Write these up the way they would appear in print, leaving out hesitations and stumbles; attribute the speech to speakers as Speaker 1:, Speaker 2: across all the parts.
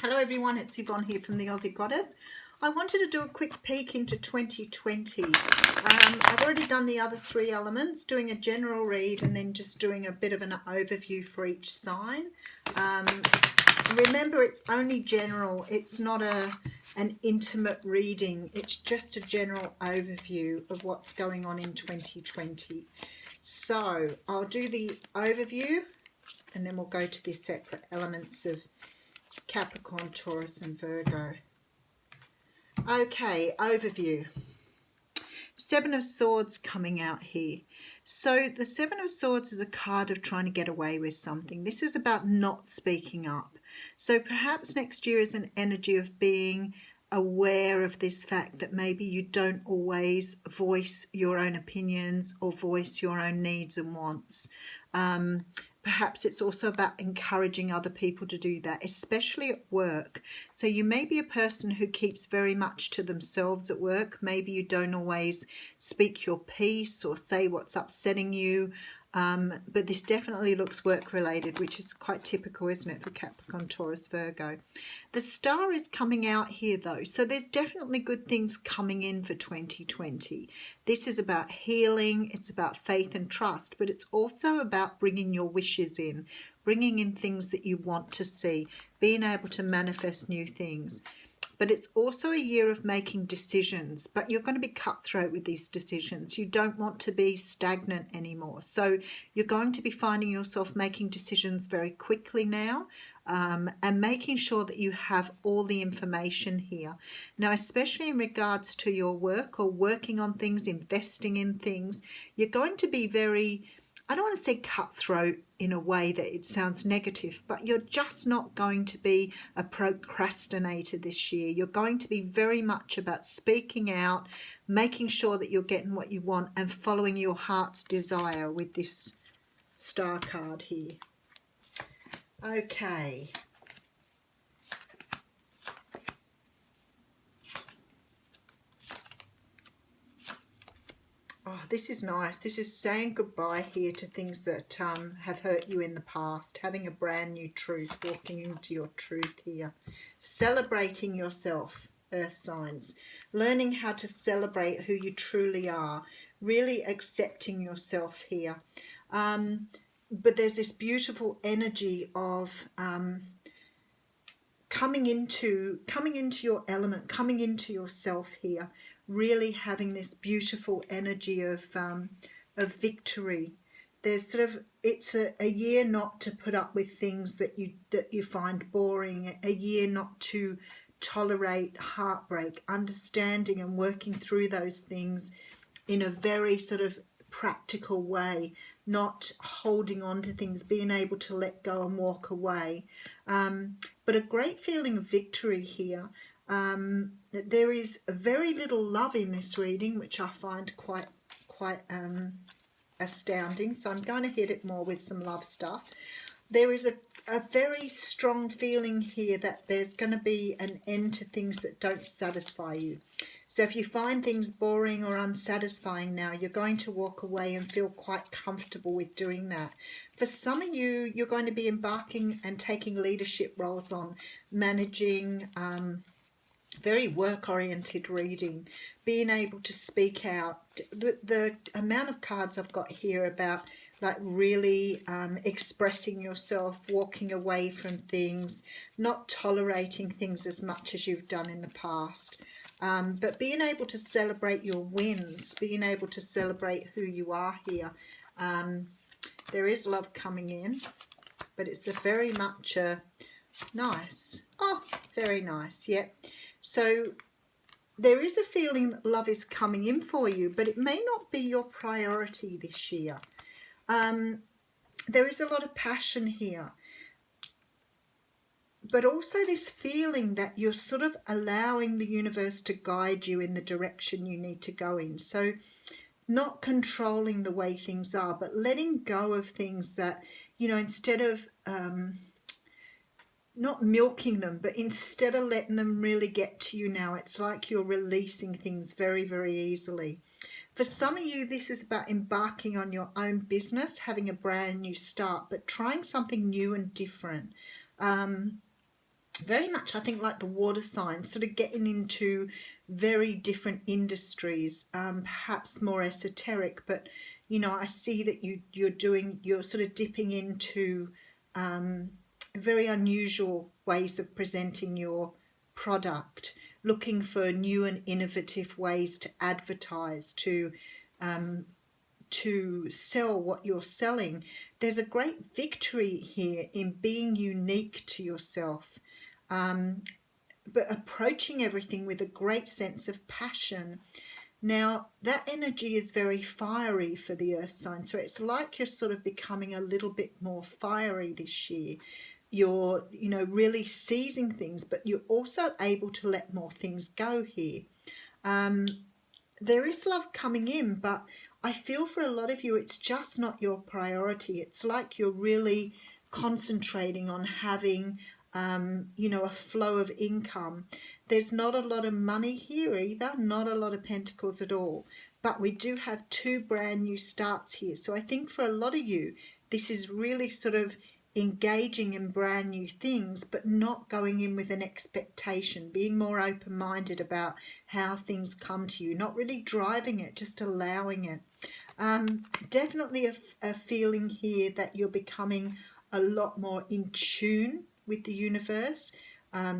Speaker 1: Hello everyone, it's Yvonne here from the Aussie Goddess. I wanted to do a quick peek into 2020. I've already done the other three elements, doing a general read and then just doing a bit of an overview for each sign. Remember, it's only general, it's not an intimate reading, it's just a general overview of what's going on in 2020. So I'll do the overview and then we'll go to the separate elements of Capricorn, Taurus and Virgo. Okay, overview. Seven of Swords coming out here. So the Seven of Swords is a card of trying to get away with something. This is about not speaking up. So perhaps next year is an energy of being aware of this fact that maybe you don't always voice your own opinions or voice your own needs and wants. Perhaps it's also about encouraging other people to do that, especially at work. So you may be a person who keeps very much to themselves at work. Maybe you don't always speak your piece or say what's upsetting you. But this definitely looks work related, which is quite typical, isn't it, for Capricorn, Taurus, Virgo. The star is coming out here though, so there's definitely good things coming in for 2020. This is about healing, it's about faith and trust, but it's also about bringing your wishes in, bringing in things that you want to see, being able to manifest new things. But it's also a year of making decisions, but you're going to be cutthroat with these decisions. You don't want to be stagnant anymore. So you're going to be finding yourself making decisions very quickly now, and making sure that you have all the information here. Now, especially in regards to your work or working on things, investing in things, you're going to be very, I don't want to say cutthroat in a way that it sounds negative, but you're just not going to be a procrastinator this year. You're going to be very much about speaking out, making sure that you're getting what you want and following your heart's desire with this star card here. Okay. Oh, this is nice. This is saying goodbye here to things that have hurt you in the past. Having a brand new truth, walking into your truth here. Celebrating yourself, earth signs. Learning how to celebrate who you truly are. Really accepting yourself here. But there's this beautiful energy of coming into your element, coming into yourself here. Really having this beautiful energy of victory. There's sort of, it's a year not to put up with things that you find boring, a year not to tolerate heartbreak, understanding and working through those things in a very sort of practical way, not holding on to things, being able to let go and walk away. But a great feeling of victory here. There is very little love in this reading, which I find quite astounding. So I'm going to hit it more with some love stuff. There is a very strong feeling here that there's going to be an end to things that don't satisfy you. So if you find things boring or unsatisfying now, you're going to walk away and feel quite comfortable with doing that. For some of you, you're going to be embarking and taking leadership roles on managing, very work-oriented reading, being able to speak out. The amount of cards I've got here about like really expressing yourself, walking away from things, not tolerating things as much as you've done in the past, but being able to celebrate your wins, being able to celebrate who you are here. There is love coming in, but it's a very much nice. Oh, very nice. Yep. So there is a feeling that love is coming in for you, but it may not be your priority this year. There is a lot of passion here, but also this feeling that you're sort of allowing the universe to guide you in the direction you need to go in. So not controlling the way things are, but letting go of things that, you know, instead of not milking them, but instead of letting them really get to you now, it's like you're releasing things very, very easily. For some of you, this is about embarking on your own business, having a brand new start, but trying something new and different. very much, I think, like the water signs, sort of getting into very different industries, perhaps more esoteric, but you know, I see that you're sort of dipping into very unusual ways of presenting your product, looking for new and innovative ways to advertise, um, to sell what you're selling. There's a great victory here in being unique to yourself, but approaching everything with a great sense of passion. Now, that energy is very fiery for the earth sign, so it's like you're sort of becoming a little bit more fiery this year. You're, you know, really seizing things, but you're also able to let more things go here. There is love coming in, but I feel for a lot of you, it's just not your priority. It's like you're really concentrating on having, you know, a flow of income. There's not a lot of money here either, not a lot of pentacles at all. But we do have 2 brand new starts here. So I think for a lot of you, this is really sort of engaging in brand new things, but not going in with an expectation, being more open-minded about how things come to you, not really driving it, just allowing it. Definitely a feeling here that you're becoming a lot more in tune with the universe,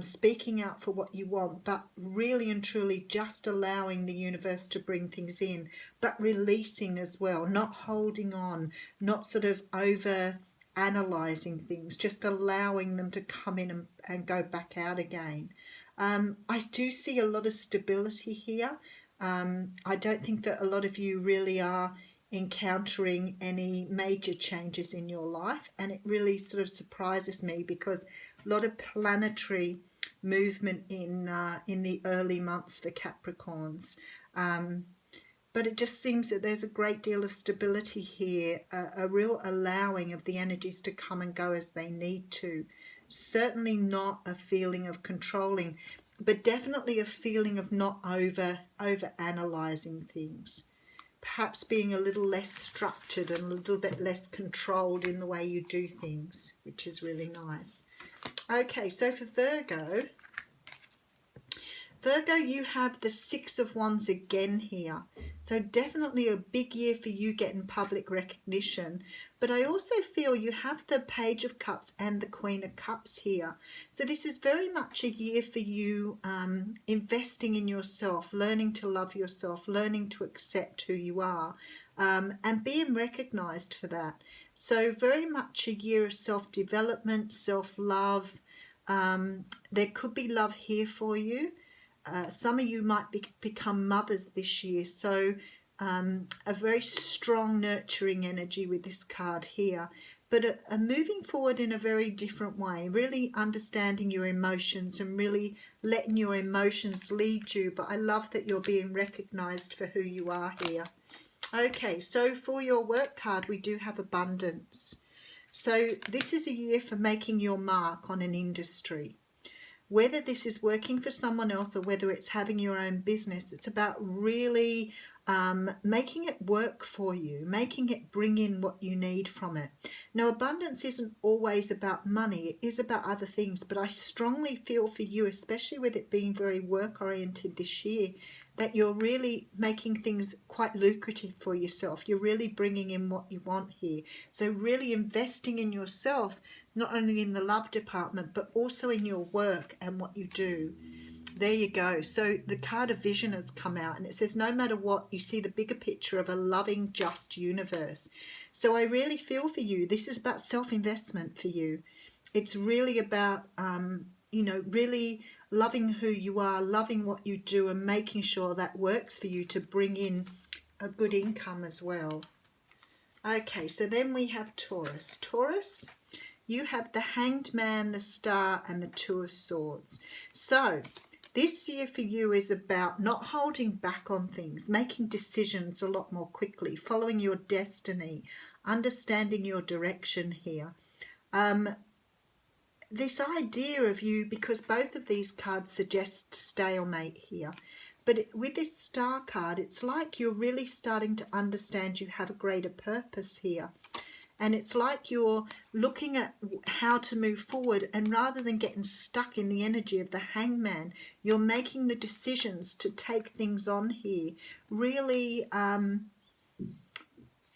Speaker 1: speaking out for what you want, but really and truly just allowing the universe to bring things in, but releasing as well, not holding on, not sort of over analyzing things, just allowing them to come in and go back out again. I do see a lot of stability here. I don't think that a lot of you really are encountering any major changes in your life, and it really sort of surprises me because a lot of planetary movement in the early months for Capricorns. But it just seems that there's a great deal of stability here, a real allowing of the energies to come and go as they need to. Certainly not a feeling of controlling, but definitely a feeling of not over analysing things. Perhaps being a little less structured and a little bit less controlled in the way you do things, which is really nice. Okay, so for Virgo, you have the 6 of Wands again here. So definitely a big year for you getting public recognition. But I also feel you have the Page of Cups and the Queen of Cups here. So this is very much a year for you investing in yourself, learning to love yourself, learning to accept who you are, and being recognized for that. So very much a year of self-development, self-love. There could be love here for you. Some of you might become mothers this year, so a very strong nurturing energy with this card here, but a moving forward in a very different way, really understanding your emotions and really letting your emotions lead you. But I love that you're being recognized for who you are here. Okay, so for your work card, we do have abundance. So this is a year for making your mark on an industry. Whether this is working for someone else or whether it's having your own business, it's about really making it work for you, making it bring in what you need from it. Now, abundance isn't always about money, it is about other things, but I strongly feel for you, especially with it being very work-oriented this year, that you're really making things quite lucrative for yourself. You're really bringing in what you want here. So really investing in yourself, not only in the love department, but also in your work and what you do. There you go. So the card of vision has come out and it says, no matter what, you see the bigger picture of a loving, just universe. So I really feel for you. This is about self-investment for you. It's really about, you know, really loving who you are, loving what you do, and making sure that works for you to bring in a good income as well. Okay, so then we have Taurus. Taurus, you have the Hanged Man, the Star, and the Two of Swords. So this year for you is about not holding back on things, making decisions a lot more quickly, following your destiny, understanding your direction here. This idea of you, because both of these cards suggest stalemate here, but with this Star card, it's like you're really starting to understand you have a greater purpose here. And it's like you're looking at how to move forward, and rather than getting stuck in the energy of the hangman, you're making the decisions to take things on here. Really,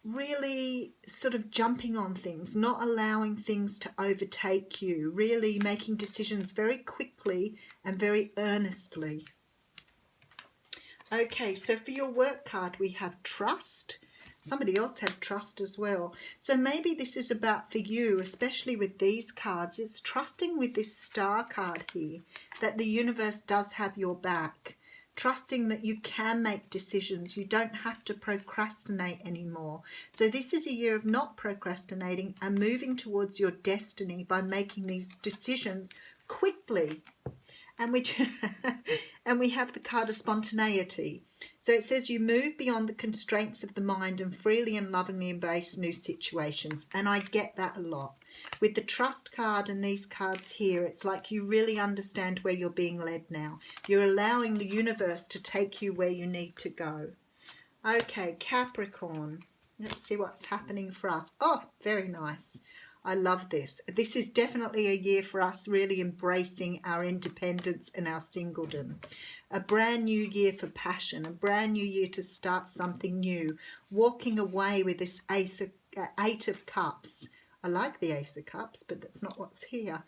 Speaker 1: really sort of jumping on things, not allowing things to overtake you, really making decisions very quickly and very earnestly. Okay, so for your work card, we have trust. Somebody else had trust as well. So maybe this is about, for you, especially with these cards, it's trusting with this star card here that the universe does have your back. Trusting that you can make decisions. You don't have to procrastinate anymore. So this is a year of not procrastinating and moving towards your destiny by making these decisions quickly. And we have the card of spontaneity. So it says you move beyond the constraints of the mind and freely and lovingly embrace new situations. And I get that a lot. With the trust card and these cards here, it's like you really understand where you're being led now. You're allowing the universe to take you where you need to go. Okay, Capricorn. Let's see what's happening for us. Oh, very nice. I love this. This is definitely a year for us really embracing our independence and our singledom. A brand new year for passion, a brand new year to start something new. Walking away with this Eight of Cups. I like the Ace of Cups, but that's not what's here.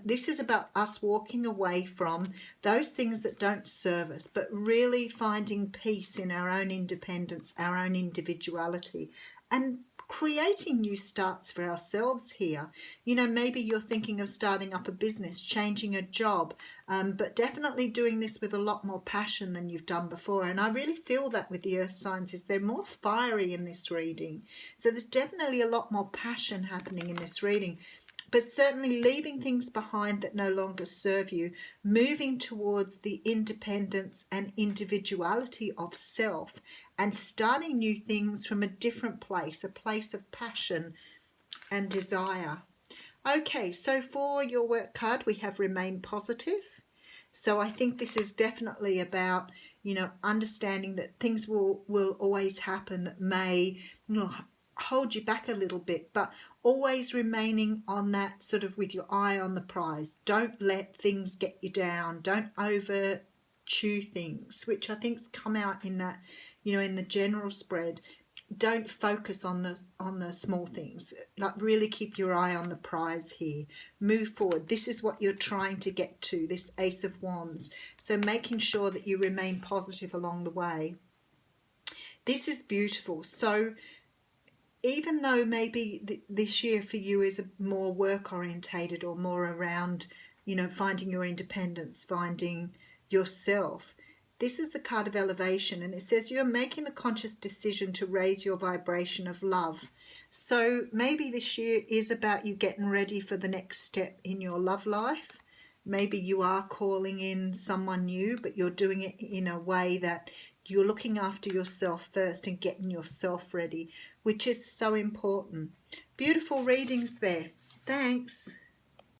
Speaker 1: This is about us walking away from those things that don't serve us, but really finding peace in our own independence, our own individuality, and creating new starts for ourselves here. You know, maybe you're thinking of starting up a business, changing a job, but definitely doing this with a lot more passion than you've done before. And I really feel that with the earth signs, is they're more fiery in this reading. So there's definitely a lot more passion happening in this reading. But certainly leaving things behind that no longer serve you, moving towards the independence and individuality of self, and starting new things from a different place, a place of passion and desire. Okay, so for your work card, we have remain positive. So I think this is definitely about, you know, understanding that things will always happen that may, you know, hold you back a little bit, but always remaining on that sort of with your eye on the prize. Don't let things get you down. Don't over chew things, which I think's come out in that, you know, in the general spread. Don't focus on the small things. Like, really keep your eye on the prize here. Move forward. This is what you're trying to get to, this Ace of Wands. So making sure that you remain positive along the way. This is beautiful. So even though maybe this year for you is more work orientated or more around, you know, finding your independence, finding yourself, this is the card of elevation, and it says you're making the conscious decision to raise your vibration of love. So maybe this year is about you getting ready for the next step in your love life. Maybe you are calling in someone new, but you're doing it in a way that you're looking after yourself first and getting yourself ready, which is so important. Beautiful readings there. Thanks.